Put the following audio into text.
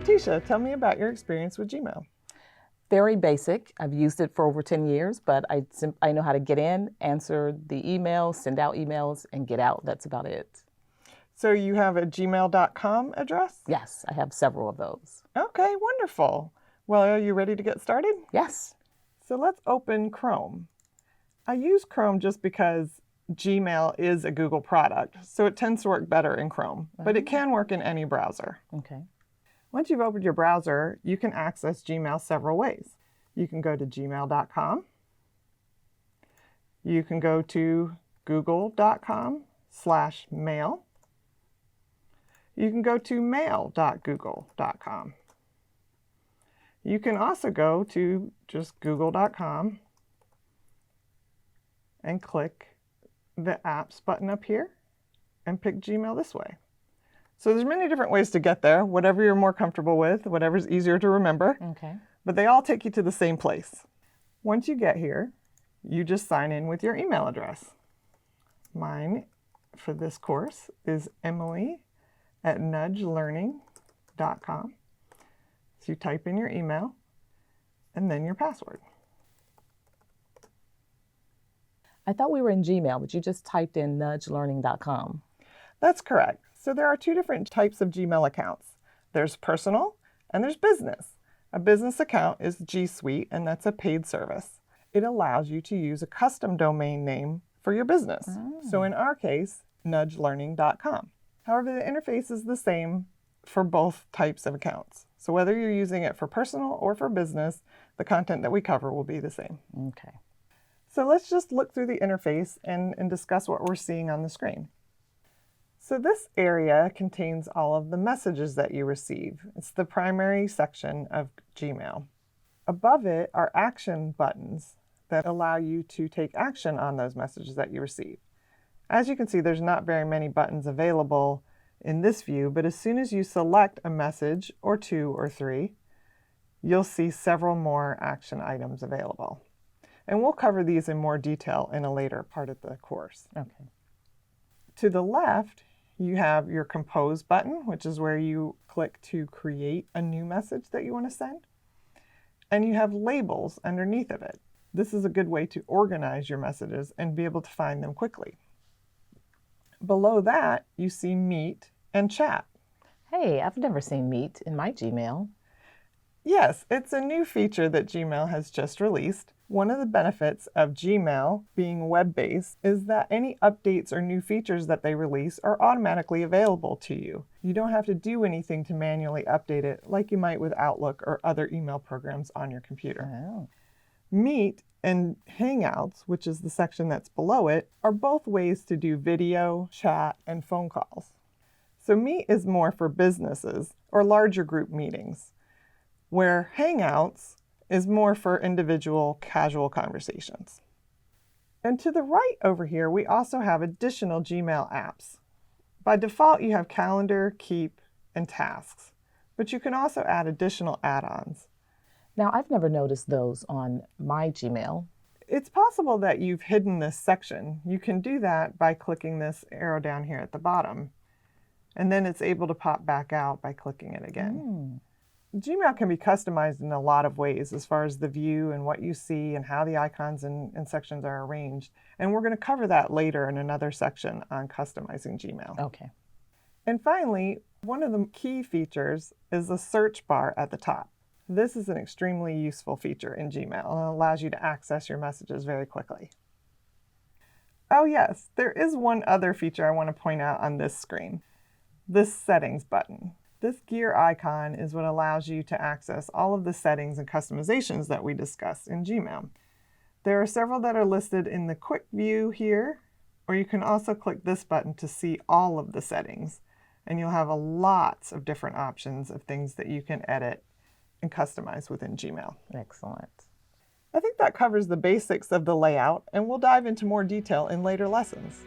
Tisha, tell me about your experience with Gmail. Very basic. I've used it for over 10 years, but I know how to get in, answer the emails, send out emails, and get out. That's about it. So you have a gmail.com address? Yes, I have several of those. Okay, wonderful. Well, are you ready to get started? Yes. So let's open Chrome. I use Chrome just because Gmail is a Google product, so it tends to work better in Chrome, but it can work in any browser. Okay. Once you've opened your browser, you can access Gmail several ways. You can go to gmail.com. You can go to google.com/mail. You can go to mail.google.com. You can also go to just google.com and click the apps button up here and pick Gmail this way. So there's many different ways to get there, whatever you're more comfortable with, whatever's easier to remember. Okay. But they all take you to the same place. Once you get here, you just sign in with your email address. Mine for this course is emily@nudgelearning.com. So you type in your email and then your password. I thought we were in Gmail, but you just typed in nudgelearning.com. That's correct. So there are two different types of Gmail accounts. There's personal and there's business. A business account is G Suite, and that's a paid service. It allows you to use a custom domain name for your business. So in our case, nudgelearning.com. However, the interface is the same for both types of accounts. So whether you're using it for personal or for business, the content that we cover will be the same. Okay. So let's just look through the interface and discuss what we're seeing on the screen. So this area contains all of the messages that you receive. It's the primary section of Gmail. Above it are action buttons that allow you to take action on those messages that you receive. As you can see, there's not very many buttons available in this view, but as soon as you select a message or two or three, you'll see several more action items available. And we'll cover these in more detail in a later part of the course. Okay. To the left, you have your Compose button, which is where you click to create a new message that you want to send. And you have labels underneath of it. This is a good way to organize your messages and be able to find them quickly. Below that, you see Meet and Chat. Hey, I've never seen Meet in my Gmail. Yes, it's a new feature that Gmail has just released. One of the benefits of Gmail being web-based is that any updates or new features that they release are automatically available to you. You don't have to do anything to manually update it like you might with Outlook or other email programs on your computer. Oh. Meet and Hangouts, which is the section that's below it, are both ways to do video, chat, and phone calls. So Meet is more for businesses or larger group meetings, where Hangouts is more for individual casual conversations. And to the right over here, we also have additional Gmail apps. By default, you have Calendar, Keep, and Tasks, but you can also add additional add-ons. Now, I've never noticed those on my Gmail. It's possible that you've hidden this section. You can do that by clicking this arrow down here at the bottom, and then it's able to pop back out by clicking it again. Gmail can be customized in a lot of ways as far as the view and what you see and how the icons and sections are arranged. And we're going to cover that later in another section on customizing Gmail. Okay. And finally, one of the key features is the search bar at the top. This is an extremely useful feature in Gmail and allows you to access your messages very quickly. Oh yes, there is one other feature I want to point out on this screen. This settings button. This gear icon is what allows you to access all of the settings and customizations that we discussed in Gmail. There are several that are listed in the quick view here, or you can also click this button to see all of the settings, and you'll have lots of different options of things that you can edit and customize within Gmail. Excellent. I think that covers the basics of the layout, and we'll dive into more detail in later lessons.